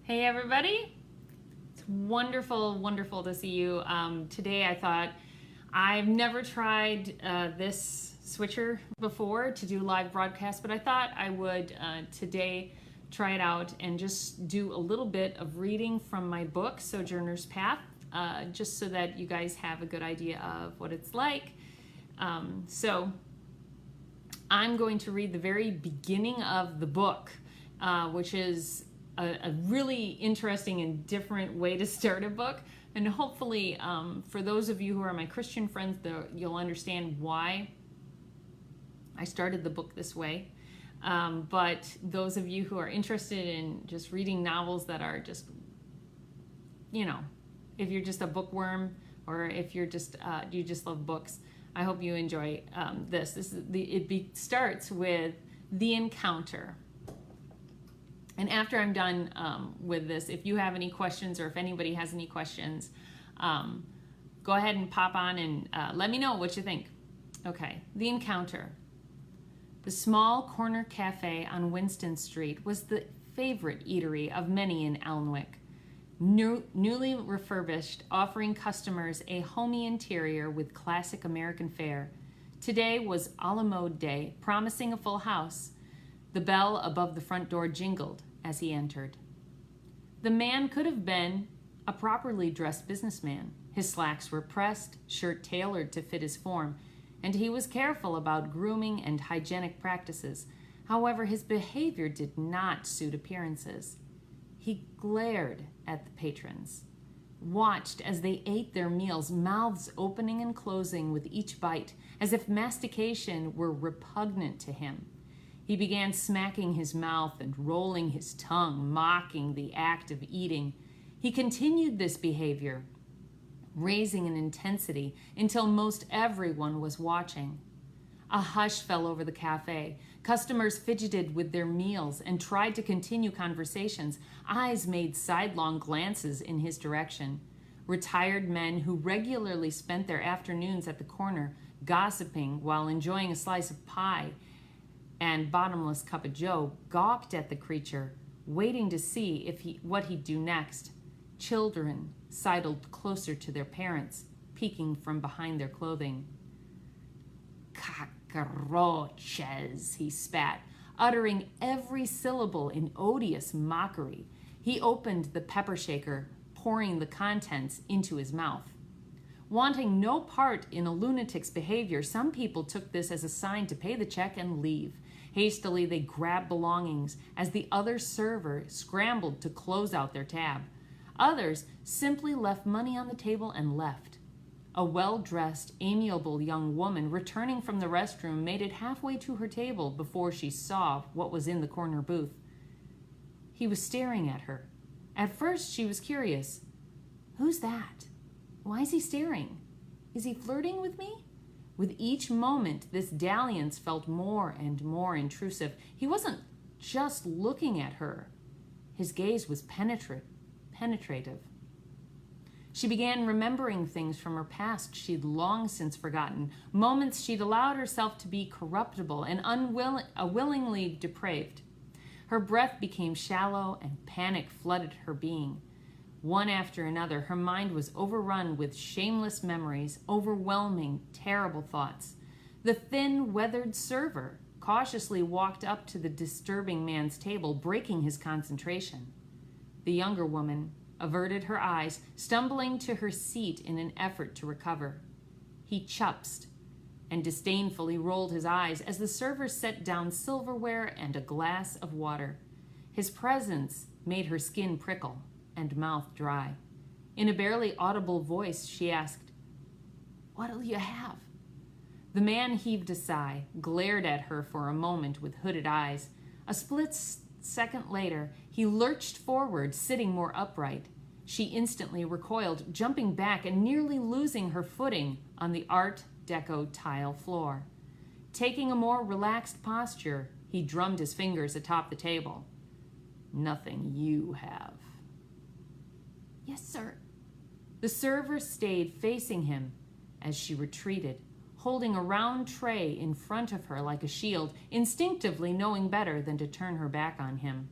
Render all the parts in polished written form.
Hey everybody, it's wonderful, wonderful to see you. Today I thought I've never tried this switcher before to do live broadcast, but I thought I would today try it out and just do a little bit of reading from my book, Sojourner's Path, just so that you guys have a good idea of what it's like. So I'm going to read the very beginning of the book, which is a really interesting and different way to start a book. And hopefully, for those of you who are my Christian friends, you'll understand why I started the book this way. But those of you who are interested in just reading novels that are just, if you're just a bookworm or if you're just you just love books, I hope you enjoy this. Starts with The Encounter. And after I'm done with this, if you have any questions or if anybody has any questions, go ahead and pop on and let me know what you think. Okay, The Encounter. The small corner cafe on Winston Street was the favorite eatery of many in Alnwick. Newly refurbished, offering customers a homey interior with classic American fare. Today was a la mode day, promising a full house. The bell above the front door jingled as he entered. The man could have been a properly dressed businessman. His slacks were pressed, shirt tailored to fit his form, and he was careful about grooming and hygienic practices. However, his behavior did not suit appearances. He glared at the patrons, watched as they ate their meals, mouths opening and closing with each bite, as if mastication were repugnant to him. He began smacking his mouth and rolling his tongue, mocking the act of eating. He continued this behavior, raising in intensity until most everyone was watching. A hush fell over the cafe. Customers fidgeted with their meals and tried to continue conversations. Eyes made sidelong glances in his direction. Retired men who regularly spent their afternoons at the corner, gossiping while enjoying a slice of pie and bottomless cup of joe, gawked at the creature, waiting to see what he'd do next. Children sidled closer to their parents, peeking from behind their clothing. Cockroaches, he spat, uttering every syllable in odious mockery. He opened the pepper shaker, pouring the contents into his mouth. Wanting no part in a lunatic's behavior, some people took this as a sign to pay the check and leave. Hastily, they grabbed belongings as the other server scrambled to close out their tab. Others simply left money on the table and left. A well-dressed, amiable young woman returning from the restroom made it halfway to her table before she saw what was in the corner booth. He was staring at her. At first, she was curious. Who's that? Why is he staring? Is he flirting with me? With each moment, this dalliance felt more and more intrusive. He wasn't just looking at her. His gaze was penetrative. She began remembering things from her past she'd long since forgotten, moments she'd allowed herself to be corruptible and unwillingly depraved. Her breath became shallow and panic flooded her being. One after another, her mind was overrun with shameless memories, overwhelming, terrible thoughts. The thin, weathered server cautiously walked up to the disturbing man's table, breaking his concentration. The younger woman averted her eyes, stumbling to her seat in an effort to recover. He chupsed and disdainfully rolled his eyes as the server set down silverware and a glass of water. His presence made her skin prickle and mouth dry. In a barely audible voice, she asked, "What'll you have?" The man heaved a sigh, glared at her for a moment with hooded eyes. A split second later, he lurched forward, sitting more upright. She instantly recoiled, jumping back and nearly losing her footing on the Art Deco tile floor. Taking a more relaxed posture, he drummed his fingers atop the table. "Nothing you have." "Yes, sir." The server stayed facing him as she retreated, holding a round tray in front of her like a shield, instinctively knowing better than to turn her back on him.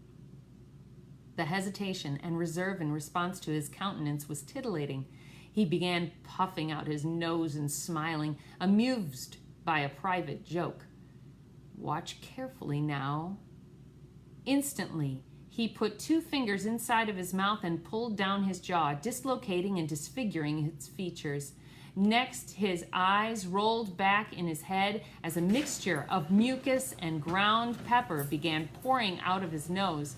The hesitation and reserve in response to his countenance was titillating. He began puffing out his nose and smiling, amused by a private joke. "Watch carefully now." Instantly, he put 2 fingers inside of his mouth and pulled down his jaw, dislocating and disfiguring its features. Next, his eyes rolled back in his head as a mixture of mucus and ground pepper began pouring out of his nose,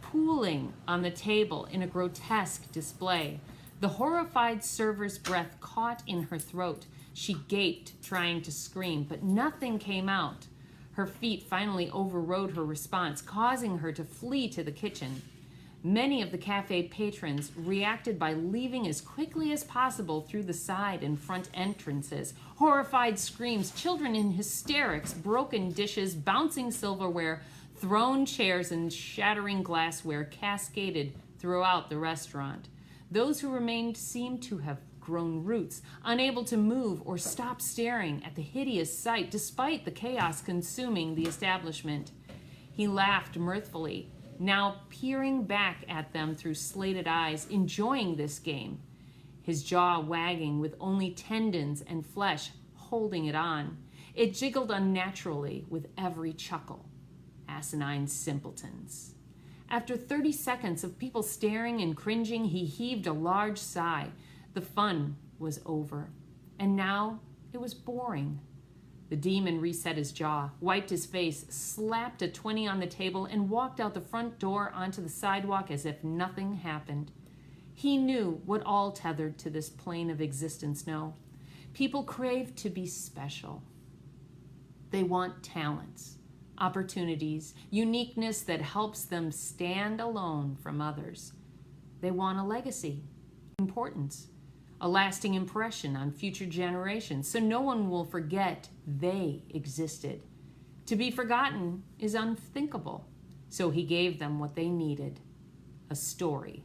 pooling on the table in a grotesque display. The horrified server's breath caught in her throat. She gaped, trying to scream, but nothing came out. Her feet finally overrode her response, causing her to flee to the kitchen. Many of the cafe patrons reacted by leaving as quickly as possible through the side and front entrances. Horrified screams, children in hysterics, broken dishes, bouncing silverware, thrown chairs, and shattering glassware cascaded throughout the restaurant. Those who remained seemed to have grown roots, unable to move or stop staring at the hideous sight despite the chaos consuming the establishment. He laughed mirthfully, now peering back at them through slated eyes, enjoying this game, his jaw wagging with only tendons and flesh holding it on. It jiggled unnaturally with every chuckle. Asinine simpletons. After 30 seconds of people staring and cringing, he heaved a large sigh. The fun was over, and now it was boring. The demon reset his jaw, wiped his face, slapped a 20 on the table, and walked out the front door onto the sidewalk as if nothing happened. He knew what all tethered to this plane of existence know. People crave to be special. They want talents, opportunities, uniqueness that helps them stand alone from others. They want a legacy, importance, a lasting impression on future generations, so no one will forget they existed. To be forgotten is unthinkable, so he gave them what they needed: a story,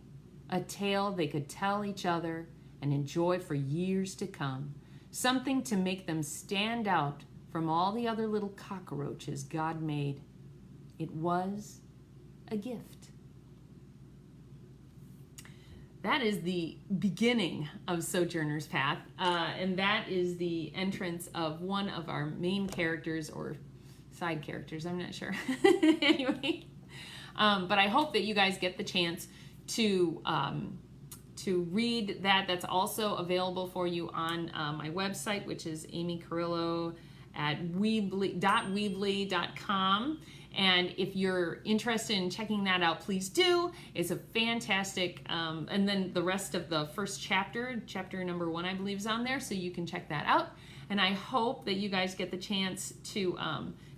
a tale they could tell each other and enjoy for years to come, something to make them stand out from all the other little cockroaches God made. It was a gift. That is the beginning of Sojourner's Path, and that is the entrance of one of our main characters, or side characters, I'm not sure. Anyway, but I hope that you guys get the chance to read that. That's also available for you on my website, which is Amy Carrillo at weebly.weebly.com. And if you're interested in checking that out, please do. It's a fantastic, and then the rest of the first chapter number 1, I believe, is on there, so you can check that out. And I hope that you guys get the chance to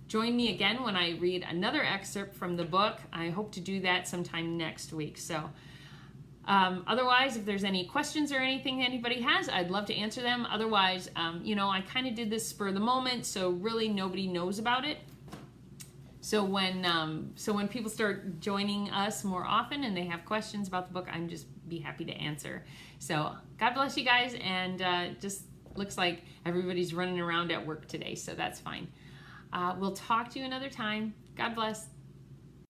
join me again when I read another excerpt from the book. I hope to do that sometime next week. So otherwise, if there's any questions or anything anybody has, I'd love to answer them. Otherwise, I kind of did this spur of the moment, so really nobody knows about it. So when people start joining us more often and they have questions about the book, I'm just be happy to answer. So God bless you guys, and just looks like everybody's running around at work today, so that's fine. We'll talk to you another time. God bless.